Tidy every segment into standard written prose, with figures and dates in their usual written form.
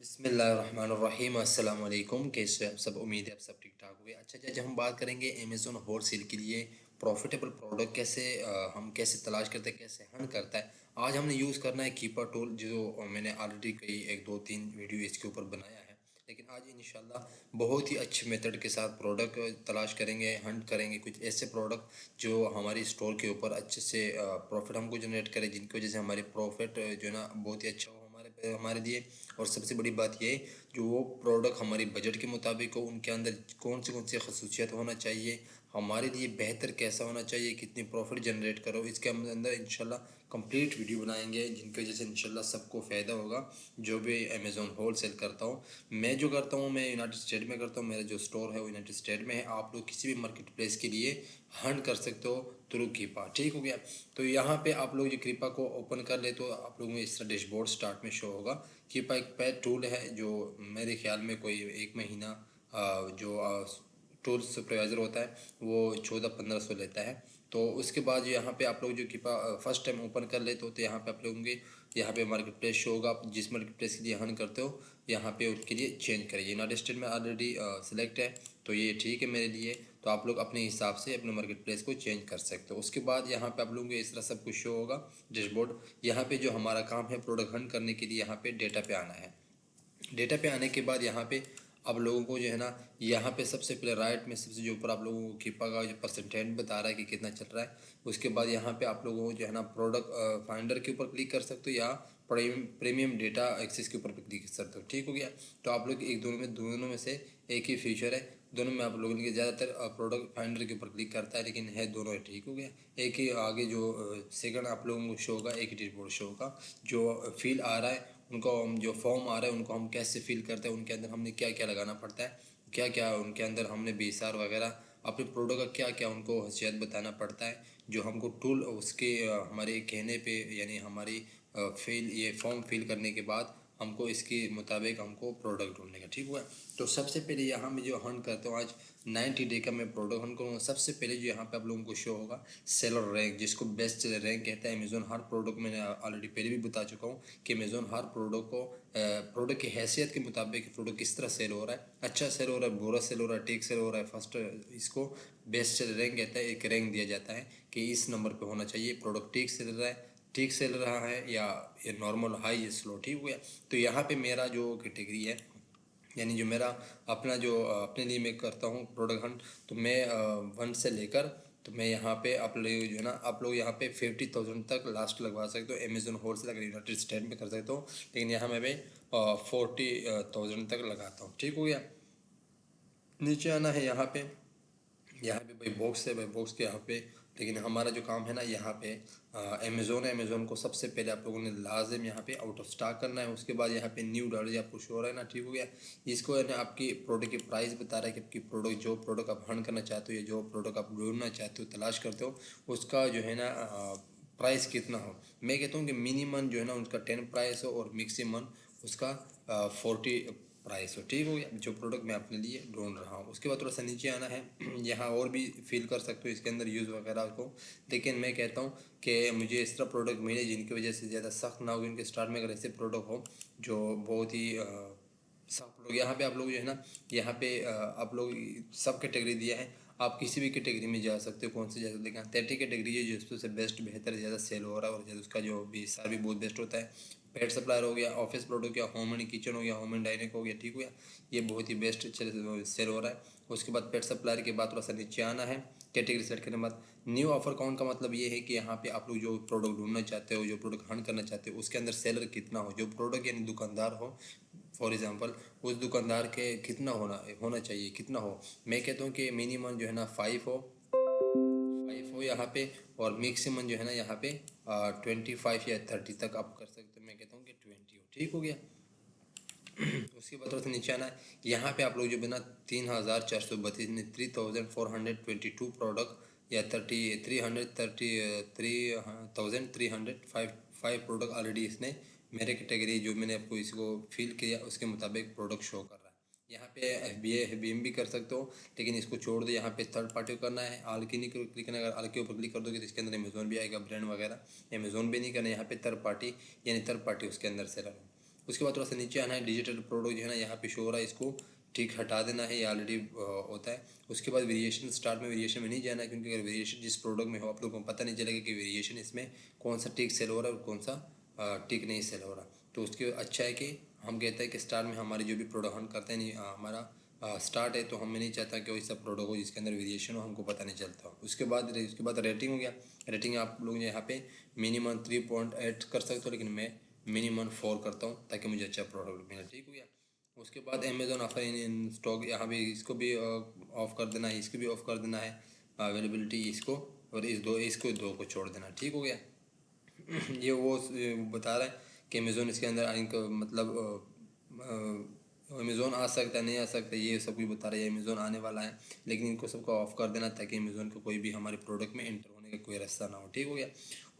बिस्मिल्लाहिर्रहमानिर्रहीम अस्सलाम वालेकुम। कैसे आप सब? उम्मीद है आप सब ठीक ठाक हुए। अच्छा जी, हम बात करेंगे अमेज़ॉन होलसेल के लिए प्रॉफिटेबल प्रोडक्ट कैसे हम कैसे तलाश करते हैं, कैसे हंट करता है। आज हमने यूज़ करना है कीपर टूल, जो मैंने ऑलरेडी कई 1 2 3 वीडियो इसके ऊपर बनाया है। लेकिन आज इंशाल्लाह बहुत ही अच्छे मेथड के साथ प्रोडक्ट तलाश करेंगे, हंट करेंगे कुछ ऐसे प्रोडक्ट जो हमारी स्टोर के ऊपर अच्छे से प्रॉफिट हमको जनरेट करे, जिनकी वजह से हमारे प्रॉफिट जो है ना बहुत ही अच्छा हो हमारे हमारे लिए। और सबसे बड़ी बात ये है, जो वो प्रोडक्ट हमारी बजट के मुताबिक हो, उनके अंदर कौन सी खसूसियत होना चाहिए, हमारे लिए बेहतर कैसा होना चाहिए, कितनी प्रॉफिट जनरेट करो, इसके हम अंदर इंशाल्लाह कंप्लीट वीडियो बनाएंगे, जिनकी वजह से इंशाल्लाह सबको फ़ायदा होगा। जो भी अमेज़ॉन होल सेल करता हूँ, मैं जो करता हूँ, मैं यूनाइटेड स्टेट में करता हूँ, मेरा जो स्टोर है वो यूनाइटेड स्टेट में है। आप लोग किसी भी मार्केट प्लेस के लिए हंट कर सकते हो थ्रू कृपा, ठीक हो गया। तो यहाँ पे आप लोग ये कृपा को ओपन कर ले तो आप लोगों को इस तरह डैशबोर्ड स्टार्ट में शो होगा। कृपा एक पैड टूल है जो मेरे ख्याल में कोई 1 महीना जो टूल सुपरवाइज़र होता है वो 1400-1500 लेता है। तो उसके बाद यहाँ पे आप लोग जो कृपा फर्स्ट टाइम ओपन कर लेते हो तो यहाँ पे आप लोगों के यहाँ पे मार्केट प्लेस शो होगा। आप जिस मार्केट प्लेस के लिए हन करते हो यहाँ पे उसके लिए चेंज करिए। यूनाइटेड स्टेट में ऑलरेडी सिलेक्ट है तो ये ठीक है मेरे लिए। तो आप लोग अपने हिसाब से अपने मार्केट प्लेस को चेंज कर सकते हो। उसके बाद यहाँ पे आप लोगों को इस तरह सब कुछ शो होगा डैशबोर्ड। यहाँ पे जो हमारा काम है प्रोडक्ट हंट करने के लिए, यहाँ पे डेटा पे आना है। डेटा पे आने के बाद यहाँ पे आप लोगों को जो है ना, यहाँ पे सबसे पहले राइट में सबसे जो ऊपर आप लोगों को कृपा का जो परसेंटेज बता रहा है कि कितना चल रहा है। उसके बाद यहाँ पे आप लोगों को जो है ना प्रोडक्ट फाइंडर के ऊपर क्लिक कर सकते हो या प्रीमियम डेटा एक्सेस के ऊपर क्लिक कर सकते हो, ठीक हो गया। तो आप लोग एक दोनों में से एक ही फीचर है। दोनों में आप लोगों के ज़्यादातर प्रोडक्ट फाइंडर के ऊपर क्लिक करता है, लेकिन है दोनों है, ठीक हो गया। एक ही आगे जो सेकंड आप लोगों को शो होगा, एक ही डैशबोर्ड शो होगा। जो फील आ रहा है उनको, हम जो फॉर्म आ रहा है उनको हम कैसे फिल करते हैं, उनके अंदर हमने क्या क्या लगाना पड़ता है, क्या क्या उनके अंदर हमने बीएसआर वगैरह अपने प्रोडक्ट का क्या क्या उनको हसीियत बताना पड़ता है। जो हमको टूल उसके हमारे कहने पे, यानी हमारी फिल ये फॉर्म फिल करने के बाद हमको इसके मुताबिक हमको प्रोडक्ट ढूंढने का, ठीक हुआ। तो सबसे पहले यहाँ मैं जो हंट करता हूँ आज 90 डे का मैं प्रोडक्ट हंट करूँगा। सबसे पहले जो यहाँ पे आप लोगों को शो होगा सेलर रैंक, जिसको बेस्ट सेलर रैंक कहता है। अमेज़ॉन हर प्रोडक्ट मैंने ऑलरेडी पहले भी बता चुका हूँ कि अमेज़ॉन हर प्रोडक्ट को प्रोडक्ट की हैसियत के मुताबिक प्रोडक्ट किस तरह सेल हो रहा है, अच्छा सेल हो रहा है, बुरा सेल हो रहा है, ठीक सेल हो रहा है, फर्स्ट, इसको बेस्ट सेलर रैंक कहता है। एक रैंक दिया जाता है कि इस नंबर पे होना चाहिए प्रोडक्ट, ठीक सेल रहा है या ये नॉर्मल हाई या स्लो, ठीक हो गया। तो यहाँ पे मेरा जो कैटेगरी है, यानी जो मेरा अपना जो अपने लिए मैं करता हूँ प्रोडक्ट हंट, तो मैं 1 से लेकर, तो मैं यहाँ पे आप लोग जो है ना, आप लोग यहाँ पे 50,000 तक लास्ट लगवा सकते हो। अमेज़ॉन होलसेल अगर यूनाइटेड स्टेट में कर सकते हो, लेकिन यहाँ मैं 40,000 तक लगाता हूँ, ठीक हो गया। नीचे आना है यहाँ पे भाई बॉक्स है, भाई बॉक्स के यहाँ पे। लेकिन हमारा जो काम है ना, यहाँ पे अमेज़ोन है। अमेज़ोन को सबसे पहले आप लोगों ने लाजिम यहाँ पे आउट ऑफ स्टॉक करना है। उसके बाद यहाँ पे न्यू डॉलर आपको शो हो रहा है ना, ठीक हो गया। इसको है ना आपकी प्रोडक्ट की प्राइस बता रहा है कि आपकी प्रोडक्ट, जो प्रोडक्ट आप हर्न करना चाहते हो या जो प्रोडक्ट आप ढूंढना चाहते हो, तलाश करते हो, उसका जो है ना प्राइस कितना हो। मैं कहता हूँ कि मिनिमम जो है ना उसका 10 प्राइस हो और मैक्सिमम उसका 40 प्राइस हो, ठीक हो गया, जो प्रोडक्ट मैं अपने लिए ढूंढ रहा हूँ। उसके बाद थोड़ा सा नीचे आना है। यहाँ और भी फील कर सकते हो इसके अंदर यूज़ वगैरह को, लेकिन मैं कहता हूँ कि मुझे इस तरह प्रोडक्ट मिले जिनकी वजह से ज़्यादा सख्त ना हो। इनके स्टार्ट में अगर ऐसे प्रोडक्ट हो जो बहुत ही सब लोग, यहाँ पे आप लोग जो है ना, यहाँ पे आप लोग सब कैटेगरी दिया है। आप किसी भी कैटेगरी में जा सकते हो, कौन से जा सकते हैं। 30 कैटेगरी है जो सबसे बेस्ट, बेहतर, ज़्यादा सेल हो रहा है और ज़्यादा उसका जो भी सार भी बहुत बेस्ट होता है। पेट सप्लायर हो गया, ऑफिस प्रोडक्ट हो गया, होम एंड किचन हो गया, होम एंड डाइनिंग हो गया, ठीक हो गया, ये बहुत ही बेस्ट सेल हो रहा है। उसके बाद पेट सप्लायर के बाद थोड़ा सा नीचे आना है। कैटेगरी सेलेक्ट करने के बाद न्यू ऑफर काउंट का मतलब ये है कि यहाँ पे आप लोग जो प्रोडक्ट ढूंढना चाहते हो, जो प्रोडक्ट हर्न करना चाहते हो, उसके अंदर सेलर कितना हो, जो प्रोडक्ट यानी दुकानदार हो, फॉर एग्जांपल उस दुकानदार के कितना होना होना चाहिए, कितना हो। मैं कहता हूँ कि मिनिमम जो है ना 5 हो यहाँ पे, और मैक्सिमम जो है ना यहाँ पे 25 या 30 तक आप कर सकते हो। मैं कहता हूँ कि 20 हो, ठीक हो गया। उसके बाद थोड़ा सा नीचे आना है। यहाँ पे आप लोग जो बिना 3,432 ने 3,422 प्रोडक्ट या 3,335 प्रोडक्ट ऑलरेडी इसने मेरे कैटेगरी जो मैंने आपको इसको फिल किया उसके मुताबिक प्रोडक्ट शो कर रहा है। यहाँ पे FBA भी कर सकते हो, लेकिन इसको छोड़ दो। यहाँ पे थर्ड पार्टी करना है, आल की नहीं क्लिक करना। अगर आल के ऊपर क्लिक कर दोगे तो इसके अंदर अमेज़ोन भी आएगा, ब्रांड वगैरह। अमेज़ोन भी नहीं करना, यहाँ पे थर्ड पार्टी, यानी थर्ड पार्टी उसके अंदर से रहा। उसके बाद थोड़ा सा नीचे आना है, डिजिटल प्रोडक्ट जो है ना यहाँ पे शो हो रहा है, इसको ठीक हटा देना है, ये ऑलरेडी होता है। उसके बाद वेरिएशन, स्टार्ट में वेरिएशन में नहीं जाना है, क्योंकि अगर वेरिएशन जिस प्रोडक्ट में हो आप लोगों को पता नहीं चलेगा कि वेरिएशन इसमें कौन सा टिक सेल हो रहा है और कौन सा टिक नहीं सेल हो रहा। तो उसके अच्छा है कि हम कहते हैं कि स्टार्ट में हमारे जो भी प्रोडक्ट हम करते हैं नहीं, हमारा स्टार्ट है तो हमें नहीं चाहता कि वही सब प्रोडक्ट हो जिसके अंदर वेरिएशन हो, हमको पता नहीं चलता हो। उसके बाद रेटिंग हो गया। रेटिंग आप लोग यहाँ पे मिनिमम 3.8 कर सकते हो, लेकिन मैं मिनिमम 4 करता हूँ ताकि मुझे अच्छा प्रोडक्ट मिले। ठीक हो गया। उसके बाद अमेज़ॉन ऑफर इन स्टॉक, यहाँ भी इसको भी ऑफ कर देना है, इसको भी ऑफ कर देना है अवेलेबिलिटी इसको, और इसको दो को छोड़ देना। ठीक हो गया। ये वो बता रहा है कि अमेज़ोन इसके अंदर इनका मतलब अमेज़ोन आ सकता है नहीं आ सकता, ये सब कुछ बता रहा है। अमेज़ोन आने वाला है, लेकिन इनको सबको ऑफ कर देना ताकि अमेज़ोन को कोई भी हमारे प्रोडक्ट में एंटर होने का कोई रास्ता ना हो। ठीक हो गया।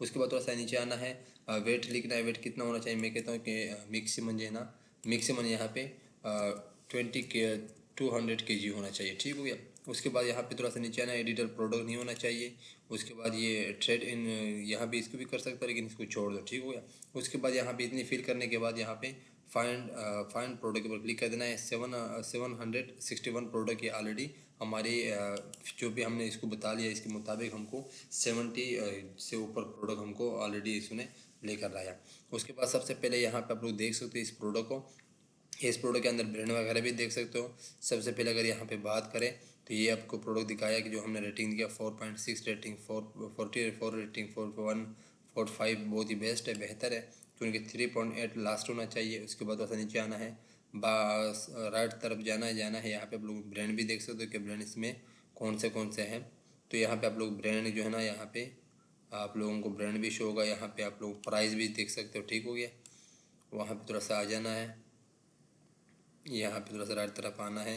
उसके बाद थोड़ा सा नीचे आना है, वेट लिखना है। वेट कितना होना चाहिए, मैं कहता हूँ कि मैक्सिमम जो है ना, मैक्सिमम यहाँ पे 200 kg होना चाहिए। ठीक हो गया। उसके बाद यहाँ पे थोड़ा सा नीचे आना है, एडिटर प्रोडक्ट नहीं होना चाहिए। उसके बाद ये ट्रेड इन, यहाँ पे इसको भी कर सकता है लेकिन इसको छोड़ दो। ठीक हो गया। उसके बाद यहाँ पे इतनी फिल करने के बाद यहाँ पे फाइंड प्रोडक्ट पर क्लिक कर देना है। 761 प्रोडक्ट ये ऑलरेडी हमारी जो भी हमने इसको बता लिया, इसके मुताबिक हमको 70 से ऊपर प्रोडक्ट हमको ऑलरेडी इसने लेकर आया। उसके बाद सबसे पहले यहाँ पे आप लोग देख सकते हो इस प्रोडक्ट को, इस प्रोडक्ट के अंदर ब्रांड वगैरह भी देख सकते हो। सबसे पहले अगर यहाँ पे बात करें तो ये आपको प्रोडक्ट दिखाया कि जो हमने रेटिंग दिया 4.6 रेटिंग, 4 रेटिंग, 4.1, 4.5 बहुत ही बेस्ट है, बेहतर है, क्योंकि 3.8 लास्ट होना चाहिए। उसके बाद वैसा नीचे आना है, बस राइट तरफ जाना है। यहाँ पे आप लोग ब्रांड भी देख सकते हो कि ब्रांड इसमें कौन से हैं। तो यहाँ पे आप लोग ब्रांड जो है ना, यहाँ पे आप लोगों को ब्रांड भी शो होगा। यहाँ पे आप लोग प्राइस भी देख सकते हो। ठीक हो गया। वहाँ पे थोड़ा सा आ जाना है, यहाँ पे थोड़ा सा राइट तरफ आना है।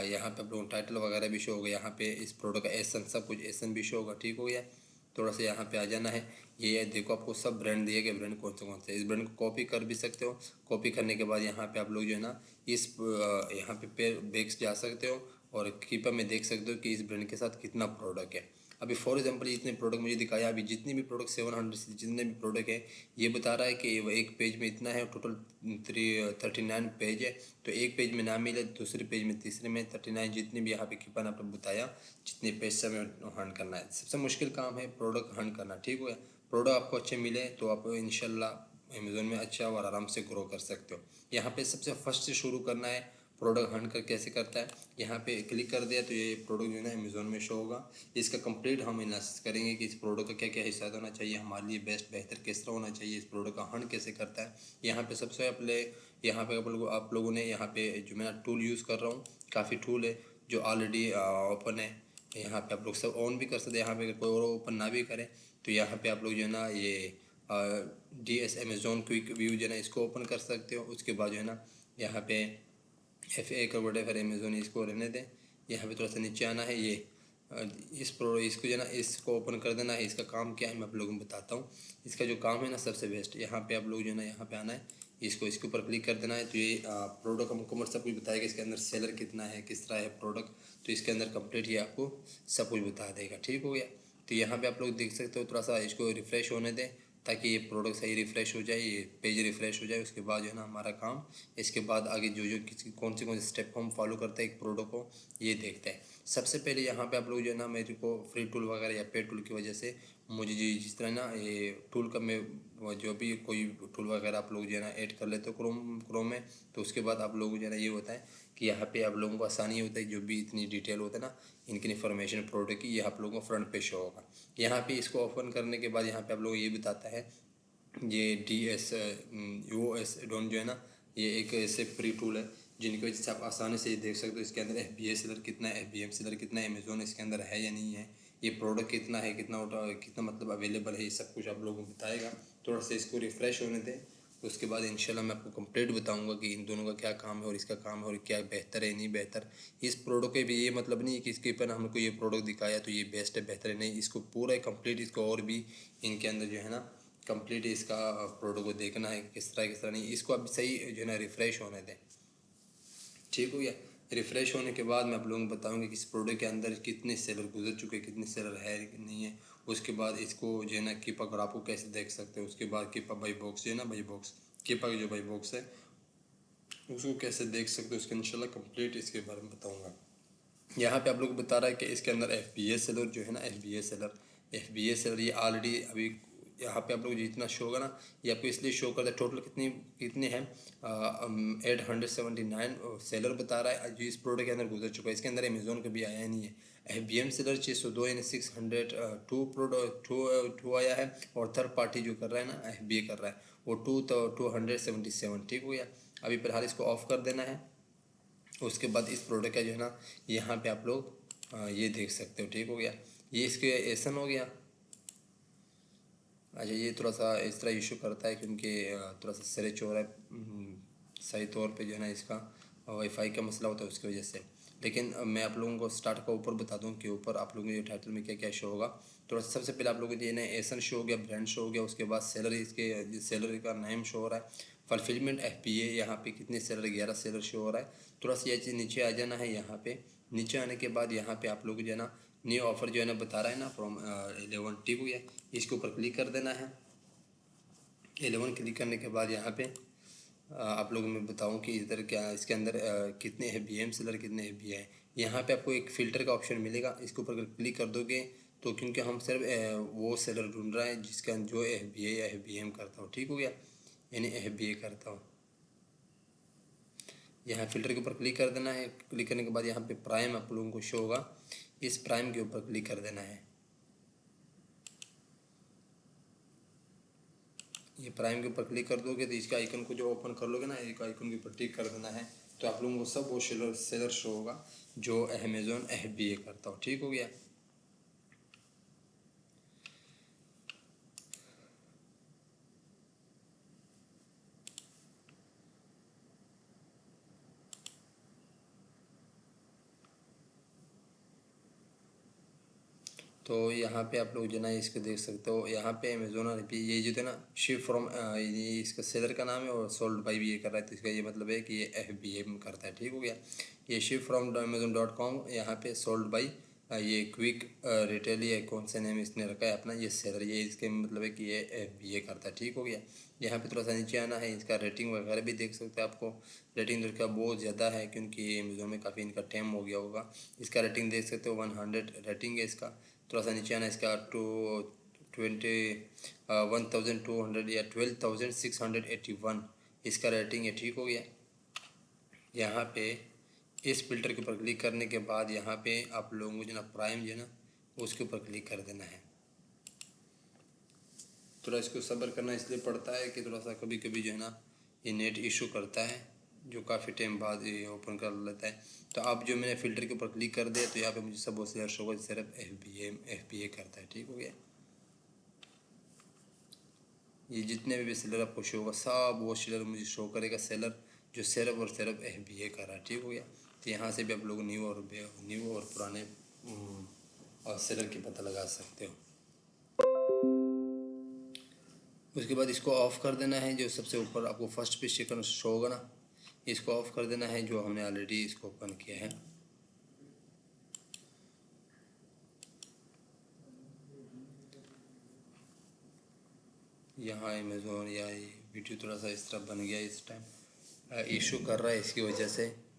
यहाँ पे आप लोगों को टाइटल वगैरह भी शो होगा। यहाँ पे इस प्रोडक्ट का एसन, सब कुछ एसन भी शो होगा। ठीक हो गया। थोड़ा सा यहाँ पे आ जाना है। ये देखो आपको सब ब्रांड दिए गए, ब्रांड कौन से इस ब्रांड को कॉपी कर भी सकते हो। कॉपी करने के बाद यहाँ पे आप लोग जो है ना इस यहाँ पे बैक्स जा सकते हो और कीपर में देख सकते हो कि इस ब्रांड के साथ कितना प्रोडक्ट है। अभी फॉर एग्जांपल इतने प्रोडक्ट मुझे दिखाया, अभी जितने भी प्रोडक्ट 700 से जितने भी प्रोडक्ट है, ये बता रहा है कि एक पेज में इतना है, टोटल 39 पेज है। तो एक पेज में ना मिले दूसरे पेज में, तीसरे में 39, जितने भी यहाँ पे कीपन आपने बताया जितने पेज से हमें हंड करना है। सबसे मुश्किल काम है प्रोडक्ट हंड करना। ठीक हो गया। प्रोडक्ट आपको अच्छे मिले तो आप इंशाल्लाह अमेज़ोन में अच्छा और आराम से ग्रो कर सकते हो। यहाँ पे सबसे फर्स्ट से शुरू करना है, प्रोडक्ट हंट कर कैसे करता है। यहाँ पे क्लिक कर दिया तो ये प्रोडक्ट जो है ना अमेज़ोन में शो होगा। इसका कंप्लीट हम एनालिसिस करेंगे कि इस प्रोडक्ट का क्या क्या हिस्सा होना चाहिए, हमारे लिए बेस्ट बेहतर किस तरह होना चाहिए, इस प्रोडक्ट का हंट कैसे करता है। यहाँ पे सबसे पहले यहाँ पे आप लोगों ने यहाँ पे जो मैं टूल यूज़ कर रहा हूँ, काफ़ी टूल है जो ऑलरेडी ओपन है। यहाँ पे आप लोग सब ऑन भी कर सकते हैं। यहाँ पे अगर कोई और ओपन ना भी करे तो यहाँ पे आप लोग जो है ना ये DS अमेज़ोन क्विक व्यू जो है ना इसको ओपन कर सकते हो। उसके बाद जो है ना यहाँ पे FA का वर्ड है, फिर अमेज़ोन इसको रहने दें। यहाँ पे थोड़ा सा नीचे आना है, ये इसको जो है ना इसको ओपन कर देना है। इसका काम क्या है मैं आप लोगों को बताता हूँ। इसका जो काम है ना सबसे बेस्ट, यहाँ पे आप लोग जो है ना यहाँ पे आना है, इसके ऊपर क्लिक कर देना है। तो ये प्रोडक्ट हमको सब कुछ बताएगा, इसके अंदर सेलर कितना है, किस तरह है प्रोडक्ट, तो इसके अंदर कंप्लीट ये आपको सब कुछ बता देगा। ठीक हो गया। तो यहाँ पे आप लोग देख सकते हो, थोड़ा सा इसको रिफ़्रेश होने दें ताकि ये प्रोडक्ट सही रिफ़्रेश हो जाए, ये पेज रिफ़्रेश हो जाए। उसके बाद जो है ना हमारा काम, इसके बाद आगे जो किसी कौन से स्टेप हम फॉलो करते हैं एक प्रोडक्ट को, ये देखते हैं। सबसे पहले यहाँ पे आप लोग जो है ना, मेरे को फ्री टूल वगैरह या पेड टूल की वजह से मुझे जिस तरह ना ये टूल का मैं जो भी कोई टूल वगैरह आप लोग जो है ना ऐड कर लेते हो क्रोम में, तो उसके बाद आप लोगों को जो है ना ये होता है कि यहाँ पे आप लोगों को आसानी होता है, जो भी इतनी डिटेल होता है ना इनकी इन्फॉर्मेशन प्रोडक्ट की, ये आप लोगों को फ्रंट पे शो होगा। यहाँ पे इसको ओपन करने के बाद यहाँ पे आप लोग ये बताता है, ये US डोन जो है ना, ये एक ऐसे फ्री टूल है जिनकी वजह से आप आसानी से देख सकते हो इसके अंदर FBA सेलर कितना है, FBM सेलर कितना है, अमेज़ोन इसके अंदर है या नहीं है, ये प्रोडक्ट कितना है, कितना मतलब अवेलेबल है, ये सब कुछ आप लोगों को बताएगा। थोड़ा सा इसको रिफ़्रेश होने दें, उसके बाद इंशाल्लाह मैं आपको कंप्लीट बताऊंगा कि इन दोनों का क्या काम है और इसका काम है और क्या बेहतर है नहीं बेहतर। इस प्रोडक्ट के भी ये मतलब नहीं है कि इसके ऊपर हमको ये प्रोडक्ट दिखाया तो ये बेस्ट है बेहतर है, नहीं, इसको पूरा कंप्लीट, इसको और भी इनके अंदर जो है ना कंप्लीट इसका प्रोडक्ट को देखना है किस तरह नहीं। इसको अब सही जो है ना रिफ़्रेश होने दें। ठीक हो गया। रिफ़्रेश होने के बाद मैं आप लोगों को बताऊंगा कि इस प्रोडक्ट के अंदर कितने सेलर गुजर चुके हैं, कितने सेलर है कि नहीं है। उसके बाद इसको जो है ना कीप अगर आपको कैसे देख सकते हो। उसके बाद कीप बाई बॉक्स जो है ना, बाई बॉक्स केपा की जो भाई बॉक्स है उसको कैसे देख सकते हो, उसके इंशाल्लाह कंप्लीट इसके बारे में बताऊंगा। यहाँ पे आप लोग को बता रहा है कि इसके अंदर FBA सेलर जो है ना, FBA सेलर ये ऑलरेडी अभी यहाँ पे आप लोग जितना शो होगा ना, ये आपको इसलिए शो करता है टोटल कितने हैं 879 सेलर बता रहा है जो इस प्रोडक्ट के अंदर गुजर चुका है। इसके अंदर अमेजोन का भी आया नहीं है। FBM सेलर 602 यानी 602 प्रोडक्ट टू आया है, और थर्ड पार्टी जो कर रहा है ना FBA कर रहा है वो 277। ठीक हो गया। अभी फिलहाल इसको ऑफ कर देना है। उसके बाद इस प्रोडक्ट का जो है ना यहाँ पे आप लोग ये देख सकते हो। ठीक हो गया, ये इसके एसन हो गया। अच्छा, ये थोड़ा सा इस तरह इशू करता है क्योंकि थोड़ा सा स्ट्रेच हो रहा है सही तौर पे जो है ना, इसका वाईफाई का मसला होता है उसकी वजह से। लेकिन मैं आप लोगों को स्टार्ट का ऊपर बता दूं कि ऊपर आप लोगों के टाइटल में क्या क्या शो होगा। थोड़ा सा सबसे पहले आप लोगों को ये ना एसन शो हो गया, ब्रांड शो हो गया, उसके बाद सैलरी, इसके सैलरी का नेम शो हो रहा है, फुलफिलमेंट FBA यहाँ पे कितने सेलर, 11 सेलर शो हो रहा है। थोड़ा सा ये चीज़ नीचे आ जाना है। यहाँ पे नीचे आने के बाद यहाँ पे आप लोग जो है ना न्यू ऑफर जो है ना बता रहा है ना फ्रॉम 11 टी को, इसके ऊपर क्लिक कर देना है। 11 क्लिक करने के बाद यहाँ पे आप लोगों में बताऊँ कि इधर क्या इसके अंदर कितने FBM सेलर कितने FBA है। यहाँ पे आपको एक फ़िल्टर का ऑप्शन मिलेगा, इसके ऊपर अगर क्लिक कर दोगे तो, क्योंकि हम सिर्फ वो सेलर ढूंढ रहे हैं जिसका जो FBA या FBM करता हो। ठीक हो गया, यानी FBA करता हो। यहाँ फ़िल्टर के ऊपर क्लिक कर देना है। क्लिक करने के बाद यहाँ पे प्राइम आप लोगों को शो होगा, इस प्राइम के ऊपर क्लिक कर देना है। ये प्राइम के ऊपर क्लिक कर दोगे तो इसके आइकन को जो ओपन कर लोगे ना, एक आइकन के ऊपर टिक कर देना है, तो आप लोगों को सब वो सेलर शो होगा जो अमेजोन FBA करता हो। ठीक हो गया। तो यहाँ पे आप लोग जो ना इसको देख सकते हो, यहाँ पे अमेजोन और ये जो थे ना शिप फ्रॉम, ये इसका सेलर का नाम है, और सोल्ड बाई भी ये कर रहा है, तो इसका ये मतलब है कि ये FBA में करता है। ठीक हो गया। ये शिप फ्रॉम amazon.com, यहाँ पे सोल्ड बाई ये क्विक रिटेल, ये कौन सा नेम इसने रखा है अपना, ये सेलर, ये इसके मतलब है कि ये FBA करता है। ठीक हो गया। यहाँ पे थोड़ा सा नीचे आना है, इसका रेटिंग वगैरह भी देख सकते हैं। आपको रेटिंग इसका बहुत ज़्यादा है क्योंकि अमेजोन में काफ़ी इनका टाइम हो गया होगा। इसका रेटिंग देख सकते हो, 100 रेटिंग है इसका। थोड़ा सा नीचे आना, इसका 1200 या 12,681 इसका रेटिंग है। ठीक हो गया। यहाँ पे इस फिल्टर के ऊपर क्लिक करने के बाद यहाँ पे आप लोगों को जो ना प्राइम जो है ना उसके ऊपर क्लिक कर देना है। थोड़ा इसको सब्र करना इसलिए पड़ता है कि थोड़ा सा कभी कभी जो है ना ये नेट इशू करता है, जो काफ़ी टाइम बाद ये ओपन कर लेता है। तो अब जो मैंने फ़िल्टर के ऊपर क्लिक कर दिया तो यहाँ पे मुझे सब वो सेलर शो होगा सिर्फ FBA करता है। ठीक हो गया। ये जितने भी सेलर आपको शो होगा सब वो सेलर मुझे शो करेगा, सेलर जो सिर्फ और सिर्फ FBA कर रहा है। ठीक हो गया। तो यहाँ से भी आप लोग न्यू और पुराने और सेलर की पता लगा सकते हो। उसके बाद इसको ऑफ़ कर देना है। जो सबसे ऊपर आपको फर्स्ट पे सेकंड शो होगा ना, इसको ऑफ़ कर देना है, जो हमने ऑलरेडी इसको ओपन किया है। यहाँ अमेज़ोन या ये वीडियो थोड़ा सा इस तरह बन गया, इस टाइम इशू कर रहा है इसकी वजह से।